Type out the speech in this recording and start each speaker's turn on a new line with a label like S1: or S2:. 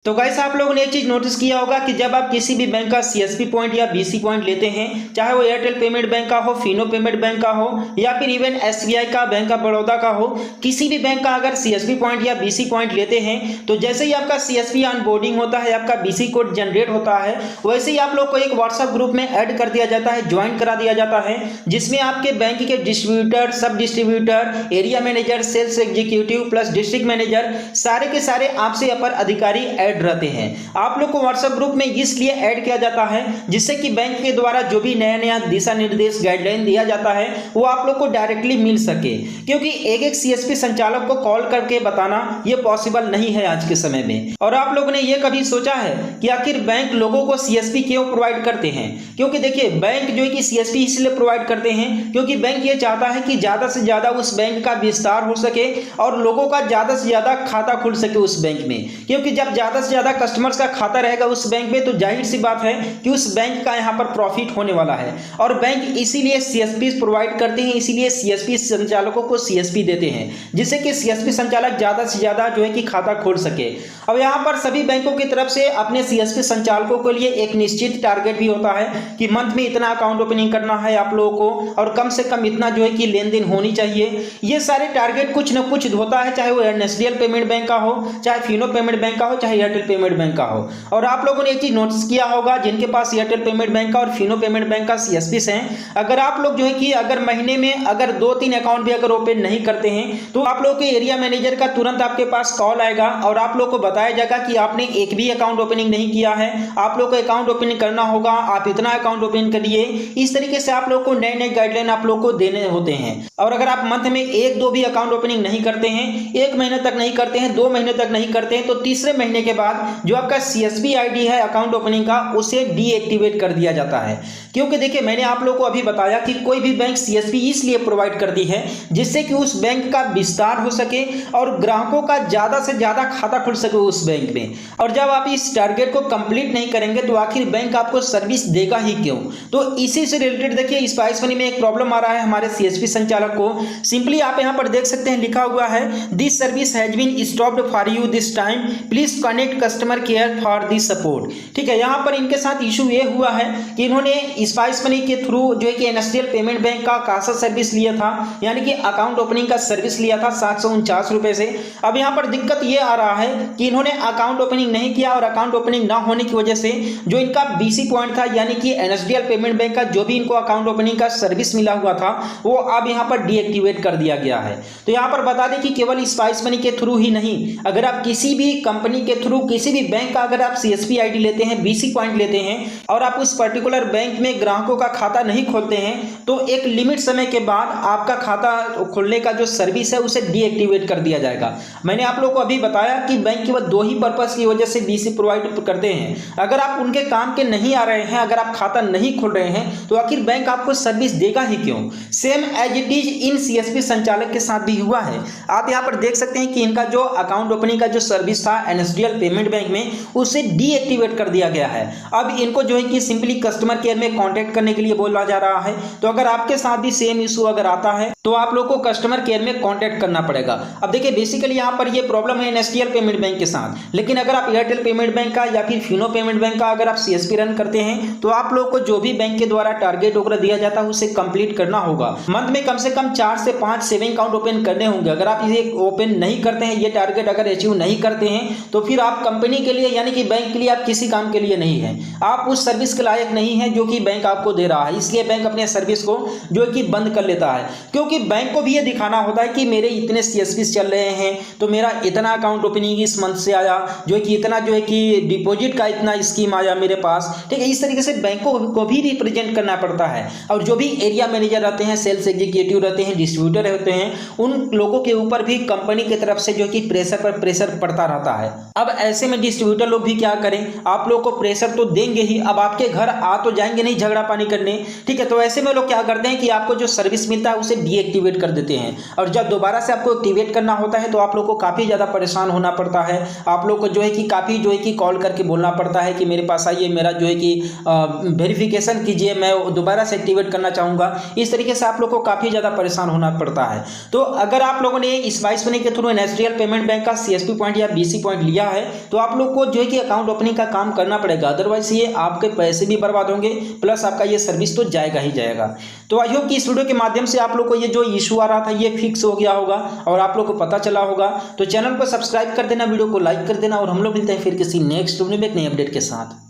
S1: तो गाइस आप लोगों ने एक चीज नोटिस किया होगा कि जब आप किसी भी बैंक का सीएसपी पॉइंट या बीसी पॉइंट लेते हैं, चाहे वो एयरटेल पेमेंट बैंक का हो, फिनो पेमेंट बैंक का हो या फिर इवन एसबीआई का, बैंक ऑफ बड़ौदा का हो, किसी भी बैंक का अगर सीएसपी पॉइंट या बीसी पॉइंट लेते हैं तो जैसे ही आपका सीएसपी ऑनबोर्डिंग होता है, आपका बीसी कोड जनरेट होता है, वैसे ही आप लोग को एक व्हाट्सएप ग्रुप में ऐड कर दिया जाता है, ज्वाइन करा दिया जाता है, जिसमें आपके बैंक के distributor, sub distributor, area manager, sales executive plus district manager सारे के सारे आपसे अपर अधिकारी ऐड रहते हैं। आप लोग को व्हाट्सएप ग्रुप में इसलिए ऐड किया जाता है जिससे कि बैंक के द्वारा जो भी नया नया दिशा निर्देश गाइडलाइन दिया जाता है वो आप लोग को डायरेक्टली मिल सके, क्योंकि एक एक सीएसपी संचालक को कॉल करके बताना ये पॉसिबल नहीं है आज के समय में। और आप लोगों ने ये कभी सोचा है कि आखिर बैंक लोगों को सीएसपी क्यों प्रोवाइड करते हैं? क्योंकि देखिए बैंक जो है कि सीएसपी इसलिए प्रोवाइड करते हैं क्योंकि बैंक ये चाहता है कि ज्यादा से ज्यादा उस बैंक का विस्तार हो सके और लोगों का ज्यादा से ज्यादा खाता खुल सके उस बैंक में, क्योंकि जब ज्यादा से ज्यादा कस्टमर्स का खाता रहेगा उस बैंक में तो जाहिर सी बात है कि उस बैंक का यहां पर प्रॉफिट होने वाला है। और बैंक इसीलिए सीएसपी प्रोवाइड करते हैं, इसीलिए सीएसपी संचालकों को सीएसपी देते हैं जिससे कि सीएसपी संचालक ज्यादा से ज्यादा जो है कि खाता खोल सके। अब यहां पर सभी बैंकों की तरफ से अपने सीएसपी संचालकों के लिए एक निश्चित टारगेट भी होता है कि मंथ में इतना अकाउंट ओपनिंग करना है आप लोगों को और कम से कम इतना जो है कि लेन देन होनी चाहिए। ये सारे टारगेट कुछ ना कुछ होता है, चाहे वो नेशनल पेमेंट बैंक का हो, चाहे फिनो पेमेंट बैंक का हो, चाहे एयरटेल पेमेंट बैंक का हो। और आप लोगों ने एक चीज नोटिस किया होगा, जिनके पास एयरटेल पेमेंट बैंक का और फिनो पेमेंट बैंक का सीएसपी हैं, अगर आप लोग जो है कि अगर महीने में अगर 2-3 अकाउंट भी अगर ओपन नहीं करते हैं तो आप लोग के एरिया मैनेजर का तुरंत आपके पास कॉल आएगा और आप लोग को बताया जाएगा कि आपने एक भी अकाउंट ओपनिंग नहीं किया है, आप लोग को अकाउंट ओपनिंग करना होगा, आप इतना अकाउंट ओपन करिए। इस तरीके से आप लोग को नए नए गाइडलाइन आप लोग को देने होते हैं। और अगर आप मंथ में 1-2 भी अकाउंट ओपनिंग नहीं करते हैं, 1 महीने तक नहीं करते हैं, 2 महीने तक नहीं करते हैं, तो तीसरे महीने के बाद जो आपका सीएसबी आईडी है अकाउंट ओपनिंग का उसे डीएक्टिवेट कर दिया जाता है। क्योंकि देखिए मैंने आप लोगों को अभी बताया कि कोई भी बैंक सीएसपी इसलिए प्रोवाइड करती है जिससे कि उस बैंक का विस्तार हो सके और ग्राहकों का ज्यादा से ज्यादा खाता खुल सके उस बैंक में। और जब आप इस टारगेट को कंप्लीट नहीं करेंगे तो आखिर बैंक आपको सर्विस देगा ही क्यों? तो इसी से रिलेटेड देखिए स्पाइस मनी में एक प्रॉब्लम आ रहा है हमारे सीएसपी संचालक को। सिंपली आप यहां पर देख सकते हैं लिखा हुआ है, this service has been stopped for you this time, please connect customer care for this support. ठीक है, यहां पर इनके साथ इशू ये हुआ है कि इन्होंने स्पाइस मनी के थ्रू जो है कि नेशनल पेमेंट बैंक का कासा सर्विस लिया था, यानी कि अकाउंट ओपनिंग का सर्विस लिया था 749 रुपए से। अब यहां पर दिक्कत ये आ रहा है कि इन्होंने अकाउंट ओपनिंग नहीं किया और अकाउंट ओपनिंग ना होने की वजह से जो इनका बीसी पॉइंट था यानी कि एनएसडीएल पेमेंट बैंक का जो भी इनको अकाउंट ओपनिंग का सर्विस मिला हुआ था वो अब यहां पर डीएक्टिवेट कर दिया गया है। तो यहां पर बता दें कि केवल स्पाइस मनी के थ्रू ही नहीं, अगर आप किसी भी कंपनी के थ्रू किसी भी बैंक का अगर आप सीएसपी आईडी लेते हैं, बीसी पॉइंट लेते हैं और आप उस पर्टिकुलर बैंक में ग्राहकों का खाता नहीं खोलते हैं तो एक लिमिट समय के बाद आपका खाता खोलने का जो सर्विस है उसे डीएक्टिवेट कर दिया जाएगा। मैंने आप लोगों को अभी बताया कि बैंक केवल 2 ही पर्पस की वजह से बीसी प्रोवाइड करते हैं। अगर आप उनके काम के नहीं आ रहे हैं, अगर आप खाता नहीं खोल रहे हैं तो आखिर बैंक आपको सर्विस देगा ही क्यों? Same as it is in CSP संचालक के साथ भी हुआ है। आप यहां पर देख सकते हैं कि इनका जो अकाउंट ओपनिंग का जो सर्विस था एनएसडीएल पेमेंट बैंक में उसे डीएक्टिवेट कर दिया गया है। अब इनको जो है कि सिंपली कस्टमर केयर में कांटेक्ट करने के लिए बोला जा रहा है। तो अगर आपके साथ भी सेम इशू अगर आता है तो आप लोग को कस्टमर केयर में कांटेक्ट करना पड़ेगा। अब देखिए बेसिकली यहां पर ये प्रॉब्लम है एनएसडीएल पेमेंट बैंक के साथ, लेकिन अगर आप एयरटेल पेमेंट बैंक का या फिर फिनो पेमेंट बैंक का अगर आप सीएसपी रन करते हैं तो आप लोग को जो भी बैंक के द्वारा टारगेट वगैरह दिया जाता है उसे कंप्लीट करना होगा। मंथ में कम से कम 4 से 5 सेविंग अकाउंट ओपन करने होंगे। अगर आप इसे ओपन नहीं करते हैं, ये टारगेट अगर अचीव नहीं करते हैं तो फिर आप कंपनी के लिए यानी कि बैंक के लिए आप किसी काम के लिए नहीं है, आप उस सर्विस के लायक नहीं है जो कि बैंक आपको दे रहा है। इसलिए बैंक अपने सर्विस को जो कि बंद कर लेता है, क्योंकि बैंक को भी ये दिखाना होता है कि मेरे इतने सीएसपी चल रहे हैं तो मेरा इतना अकाउंट ओपनिंग इस मंथ से आया, जो है कि इतना जो है कि डिपॉजिट का इतना स्कीम आया मेरे पास। ठीक है, इस तरीके से बैंकों को भी रिप्रेजेंट करना पड़ता है। और जो भी एरिया मैनेजर रहते हैं, सेल्स एग्जीक्यूटिव रहते हैं, डिस्ट्रीब्यूटर होते हैं, उन लोगों के ऊपर भी कंपनी की तरफ से जो कि प्रेशर पर प्रेशर पड़ता रहता है। अब ऐसे में डिस्ट्रीब्यूटर लोग भी क्या करें, आप लोग को प्रेशर तो देंगे ही, अब आपके घर आ तो जाएंगे नहीं झगड़ा पानी करने। ठीक है, तो ऐसे में लोग क्या करते हैं कि आपको जो सर्विस मिलता है उसे डीएक्टिवेट कर देते हैं और जब दोबारा से आपको एक्टिवेट करना होता है तो आप लोग को काफी ज्यादा परेशान होना पड़ता है। आप लोग को जो है कि काफी जो है कि कॉल करके बोलना पड़ता है कि मेरे पास आइए, मेरा जो है कि वेरिफिकेशन कीजिए, मैं दोबारा से एक्टिवेट करना चाहूंगा। इस तरीके से आप लोग को काफी ज्यादा परेशान होना पड़ता है। तो अगर आप लोगों ने स्पाइस मनी के थ्रू एनएसडीएल पेमेंट बैंक का सीएसपी पॉइंट या बीसी पॉइंट लिया है तो आप लोग को जो है कि अकाउंट ओपनिंग का काम करना पड़ेगा, अदरवाइज ये आपके पैसे भी बर्बाद होंगे प्लस आपका ये सर्विस तो जाएगा ही जाएगा। तो आई होप कि इस वीडियो के माध्यम से आप लोग को ये जो इशू आ रहा था ये फिक्स हो गया होगा और आप लोग को पता चला होगा। तो चैनल को सब्सक्राइब कर देना, वीडियो को लाइक कर देना और हम लोग मिलते हैं फिर किसी नेक्स्ट वीडियो में एक नई अपडेट के साथ।